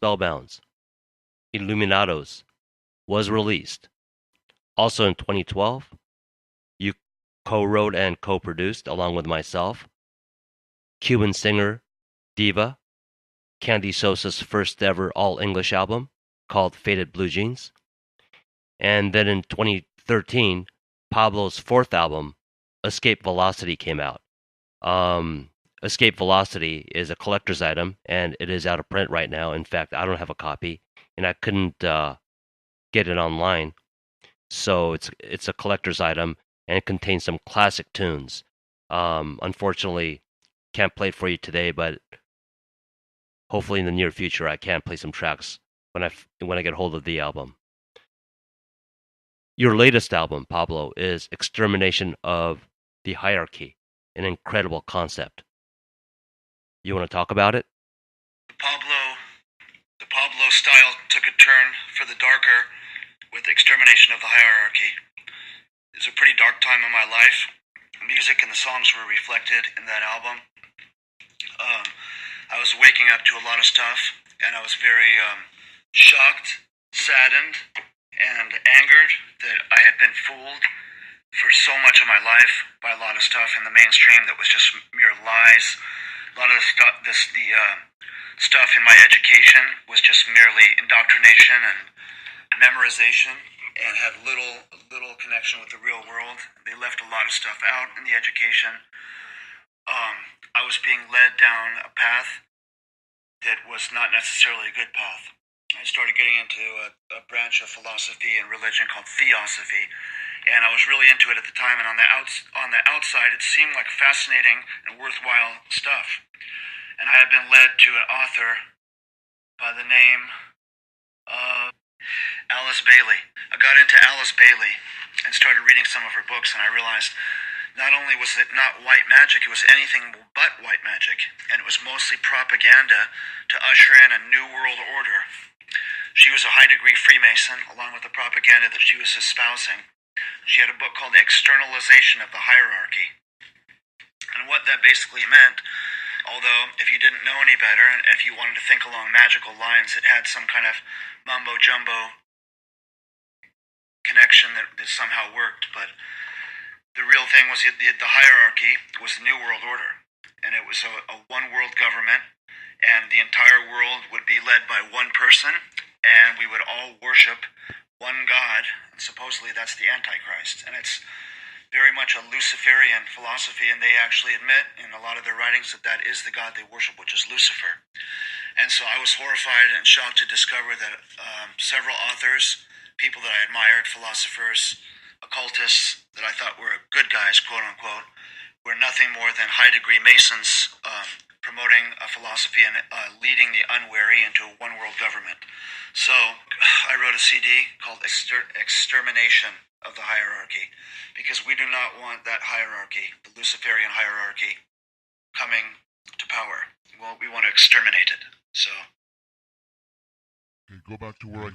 Spellbounds, Illuminatos was released. Also in 2012, you co-wrote and co-produced, along with myself, Cuban singer Diva, Candy Sosa's first ever all-English album called Faded Blue Jeans. And then in 2013, Pablo's fourth album, Escape Velocity, came out. Escape Velocity is a collector's item, and it is out of print right now. In fact, I don't have a copy, and I couldn't get it online. So it's a collector's item, and it contains some classic tunes. Unfortunately, can't play it for you today, but hopefully in the near future I can play some tracks when I get hold of the album. Your latest album, Pablo, is Extermination of the Hierarchy, an incredible concept. You want to talk about it? The Pablo style took a turn for the darker with Extermination of the Hierarchy. It was a pretty dark time in my life. The music and the songs were reflected in that album. I was waking up to a lot of stuff, and I was very shocked, saddened, and angered that I had been fooled for so much of my life by a lot of stuff in the mainstream that was just mere lies. A lot of the stuff in my education was just merely indoctrination and memorization, and had little connection with the real world. They left a lot of stuff out in the education. I was being led down a path that was not necessarily a good path. I started getting into a branch of philosophy and religion called theosophy, and I was really into it at the time. And on the outside, it seemed like fascinating and worthwhile stuff. And I had been led to an author by the name of Alice Bailey. I got into Alice Bailey and started reading some of her books, and I realized not only was it not white magic, it was anything but white magic, and it was mostly propaganda to usher in a new world order. She was a high-degree Freemason, along with the propaganda that she was espousing. She had a book called Externalization of the Hierarchy. And what that basically meant, although if you didn't know any better, and if you wanted to think along magical lines, it had some kind of mumbo-jumbo connection that somehow worked, but the real thing was the hierarchy was the New World Order, and it was a one-world government, and the entire world would be led by one person, and we would all worship one God, and supposedly that's the Antichrist, and it's very much a Luciferian philosophy, and they actually admit in a lot of their writings that that is the God they worship, which is Lucifer. And so I was horrified and shocked to discover that several authors, people that I admired, philosophers, occultists that I thought were good guys, quote unquote, were nothing more than high-degree Masons promoting a philosophy and leading the unwary into a one-world government. So I wrote a CD called Extermination of the Hierarchy, because we do not want that hierarchy, the Luciferian hierarchy, coming to power. Well, we want to exterminate it. So. Okay, go back to where I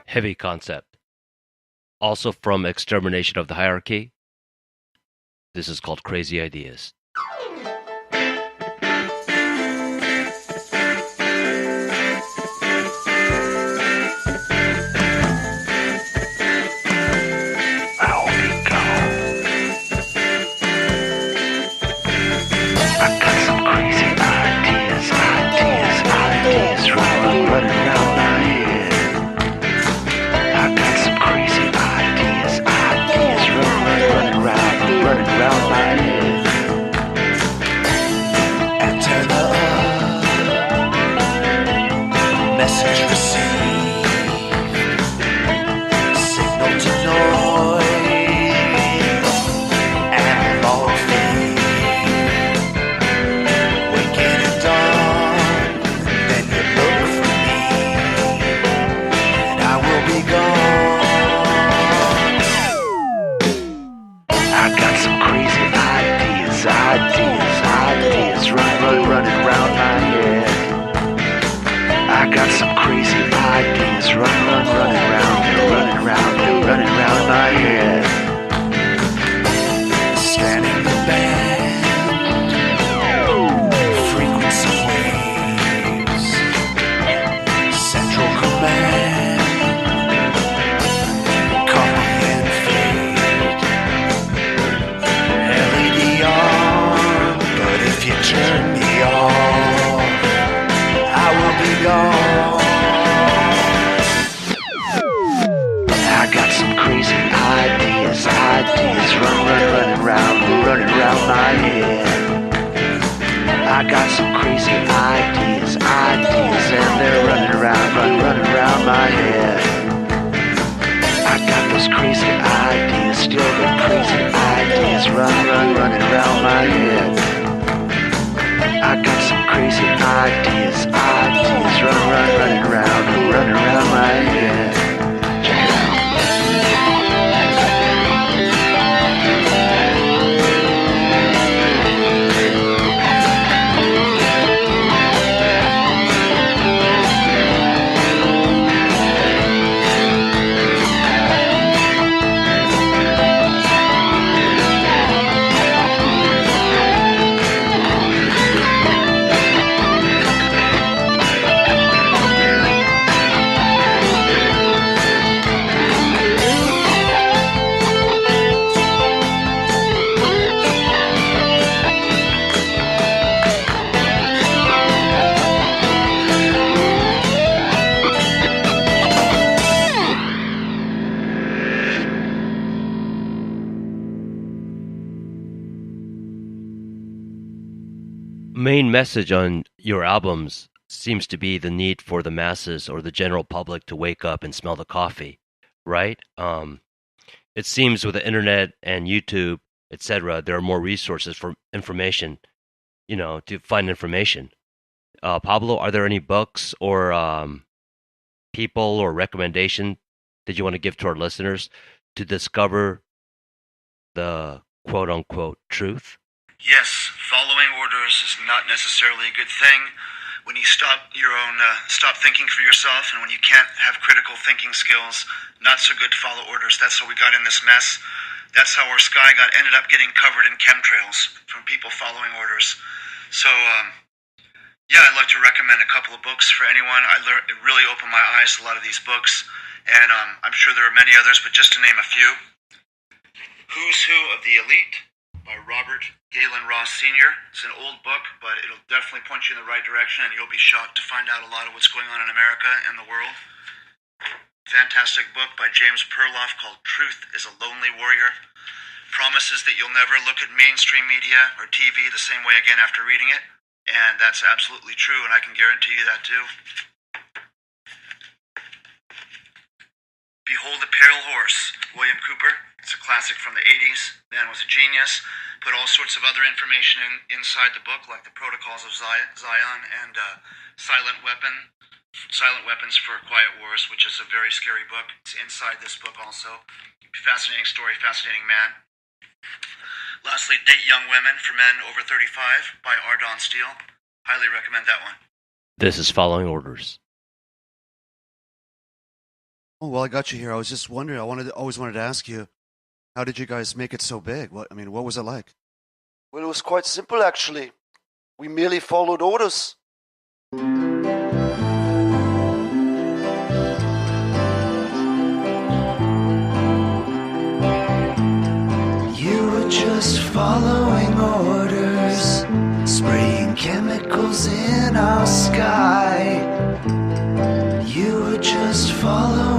Heavy concept. Also from Extermination of the Hierarchy. This is called Crazy Ideas. Main message on your albums seems to be the need for the masses or the general public to wake up and smell the coffee, right? It seems with the internet and YouTube, etc., there are more resources for information, to find information. Pablo, are there any books or people or recommendation that you want to give to our listeners to discover the quote unquote truth? Yes, following orders is not necessarily a good thing. When you stop thinking for yourself, and when you can't have critical thinking skills, not so good to follow orders. That's how we got in this mess. That's how our sky ended up getting covered in chemtrails from people following orders. So, I'd like to recommend a couple of books for anyone. It really opened my eyes to a lot of these books, and I'm sure there are many others, but just to name a few. Who's Who of the Elite by Robert Galen Ross Sr. It's an old book, but it'll definitely point you in the right direction, and you'll be shocked to find out a lot of what's going on in America and the world. Fantastic book by James Perloff called Truth is a Lonely Warrior. Promises that you'll never look at mainstream media or TV the same way again after reading it, and that's absolutely true, and I can guarantee you that too. Behold a Pale Horse, William Cooper. It's a classic from the 80s. Man was a genius. Put all sorts of other information inside the book, like the Protocols of Zion and Silent Weapons for Quiet Wars, which is a very scary book. It's inside this book also. Fascinating story, fascinating man. Lastly, Date Young Women for Men Over 35 by R. Don Steele. Highly recommend that one. This is Following Orders. Oh, well, I got you here. I was just wondering. Always wanted to ask you, how did you guys make it so big? What was it like? Well, it was quite simple, actually. We merely followed orders. You were just following orders, spraying chemicals in our sky. You were just following